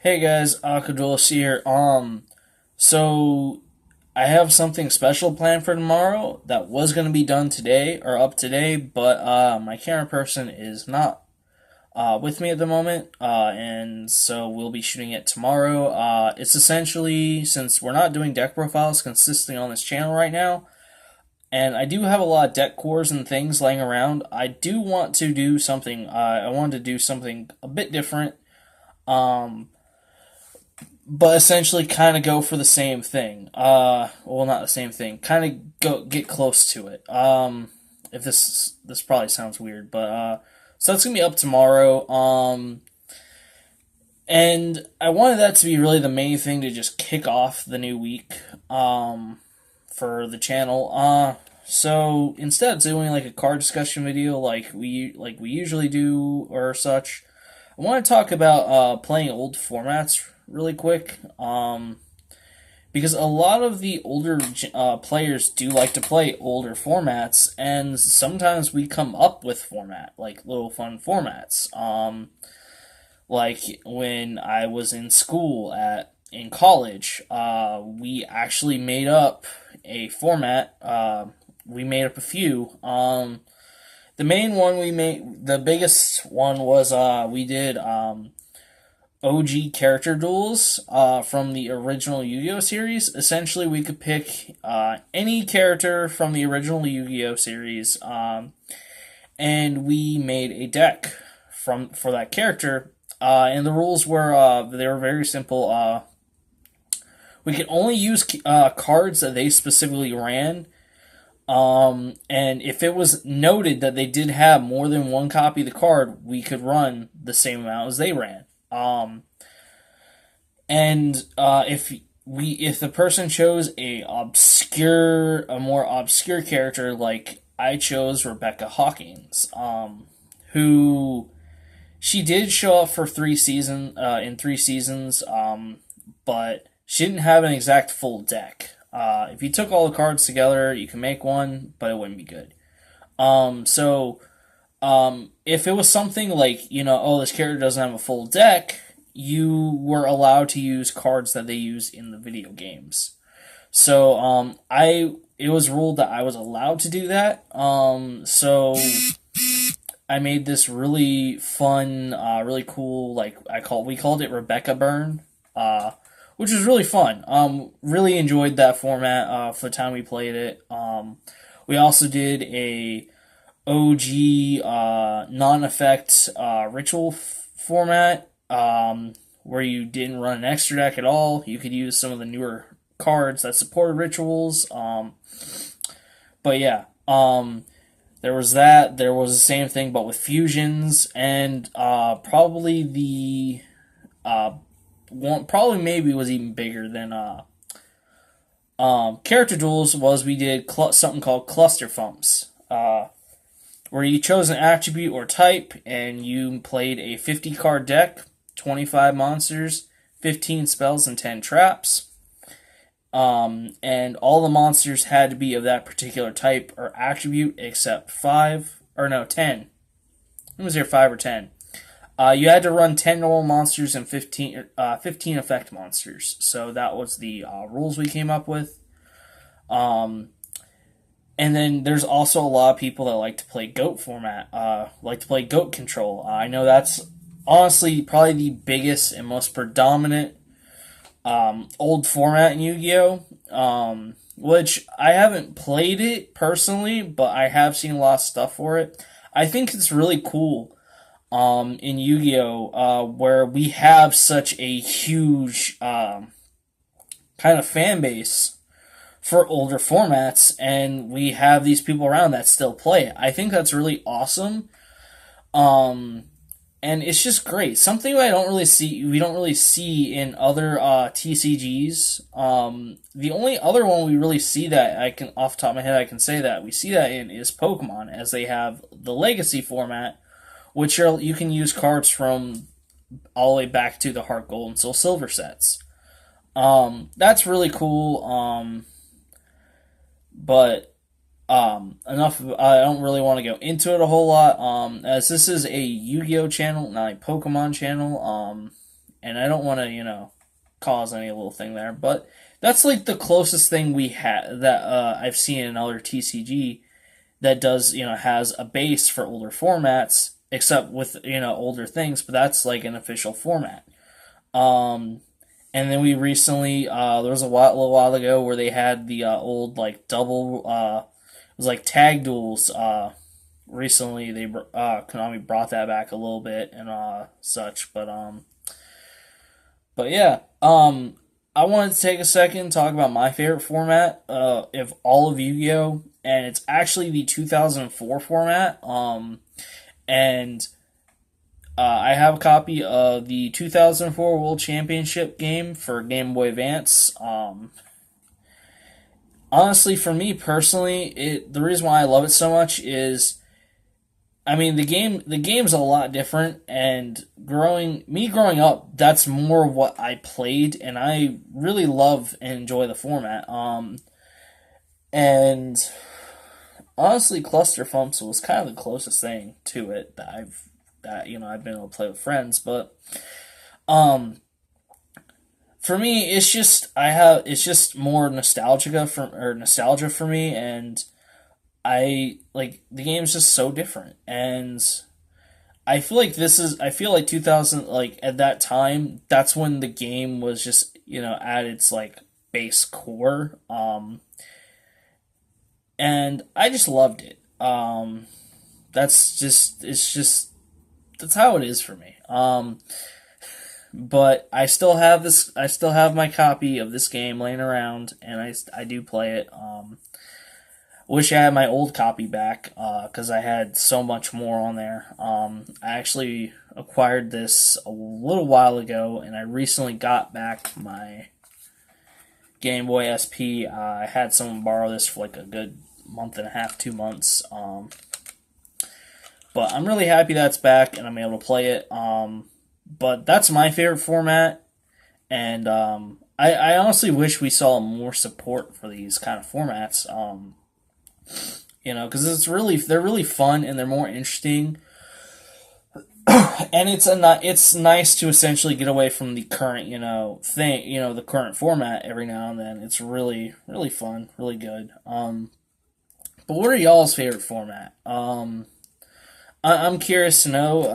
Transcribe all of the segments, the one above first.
Hey guys, Aqua Duelist here. So I have something special planned for tomorrow that was gonna be done today or up today, but my camera person is not with me at the moment, and so we'll be shooting it tomorrow. It's essentially, since we're not doing deck profiles consistently on this channel right now, and I do have a lot of deck cores and things laying around. I do want to do something. I wanted to do something a bit different. Um, but essentially kind of go for the same thing. Well, not the same thing. Kind of go get close to it. If this probably sounds weird, but so that's gonna be up tomorrow. And I wanted that to be really the main thing to just kick off the new week. For the channel. So instead of doing like a card discussion video like we usually do or such, I want to talk about playing old formats really quick. Because a lot of the older players do like to play older formats, and sometimes we come up with like little fun formats. Like when I was in school in college, we actually made up a format. We made up a few. The main one the biggest one was we did OG character duels from the original Yu-Gi-Oh series. Essentially, we could pick any character from the original Yu-Gi-Oh series, and we made a deck for that character. And the rules were they were very simple. We could only use cards that they specifically ran. And if it was noted that they did have more than one copy of the card, we could run the same amount as they ran. And if the person chose a more obscure character, like I chose Rebecca Hawkins, who she did show up for in 3 seasons, but she didn't have an exact full deck. If you took all the cards together, you can make one, but it wouldn't be good. If it was something like, oh, this character doesn't have a full deck, you were allowed to use cards that they use in the video games. So, it was ruled that I was allowed to do that. So I made this really fun, really cool, we called it Rebecca Burn, which was really fun. Really enjoyed that format, for the time we played it. We also did a OG, non-effect, ritual format, where you didn't run an extra deck at all. You could use some of the newer cards that supported rituals. But yeah, there was that. There was the same thing, but with fusions, and probably the one probably maybe was even bigger than character duels was we did something called cluster thumps, where you chose an attribute or type and you played a 50 card deck, 25 monsters, 15 spells, and 10 traps. And all the monsters had to be of that particular type or attribute except 10. It was there 5 or 10. You had to run 10 normal monsters and 15 effect monsters. So that was the rules we came up with. And then there's also a lot of people that like to play GOAT format, like to play GOAT control. I know that's honestly probably the biggest and most predominant old format in Yu-Gi-Oh! Which I haven't played it personally, but I have seen a lot of stuff for it. I think it's really cool in Yu-Gi-Oh! Where we have such a huge kind of fan base for older formats, and we have these people around that still play it. I think that's really awesome. And it's just great. Something we don't really see in other TCGs. The only other one we really see that off the top of my head, I can say that we see that in is Pokemon, as they have the Legacy format, which you can use cards from all the way back to the Heart Gold and Soul Silver sets. That's really cool. But enough. I don't really want to go into it a whole lot. As this is a Yu-Gi-Oh channel, not a Pokemon channel. and I don't want to, cause any little thing there, but that's like the closest thing we had that I've seen in another TCG that does, has a base for older formats, except with, older things, but that's like an official format. And then we recently, there was a little while ago where they had the old like double, it was like tag duels. Recently, Konami brought that back a little bit and such, but yeah, I wanted to take a second and talk about my favorite format of all of Yu-Gi-Oh, and it's actually the 2004 format. And I have a copy of the 2004 World Championship game for Game Boy Advance. Honestly, for me personally, the reason why I love it so much is, I mean, the game's a lot different, and growing up, that's more what I played, and I really love and enjoy the format. And honestly, Cluster Thumps was kind of the closest thing to it that I've been able to play with friends, but for me, it's just more nostalgia for me, and I like the game's just so different, and I feel like 2000, like at that time, that's when the game was just at its like base core, and I just loved it. That's how it is for me. But I still have my copy of this game laying around, and I do play it. Wish I had my old copy back, because I had so much more on there. I actually acquired this a little while ago, and I recently got back my Game Boy SP. I had someone borrow this for like a good month and a half, 2 months. But I'm really happy that's back, and I'm able to play it. But that's my favorite format, and I honestly wish we saw more support for these kind of formats. Because they're really fun and they're more interesting, and it's nice to essentially get away from the current the current format every now and then. It's really really fun, really good. But what are y'all's favorite format? I'm curious to know.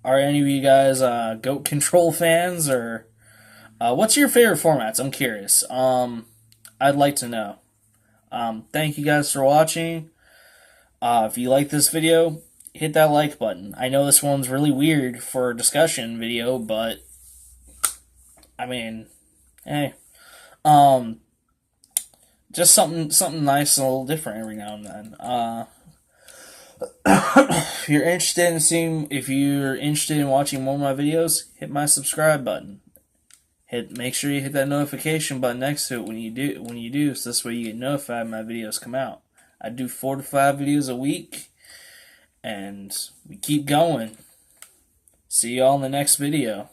Are any of you guys Goat Control fans, or what's your favorite formats? I'm curious. I'd like to know. Thank you guys for watching. If you like this video, hit that like button. I know this one's really weird for a discussion video, but I mean, hey, just something nice and a little different every now and then. If you're interested in watching more of my videos, hit my subscribe button. Make sure you hit that notification button next to it when you do, so this way you get notified when my videos come out. I do 4 to 5 videos a week, and we keep going. See y'all in the next video.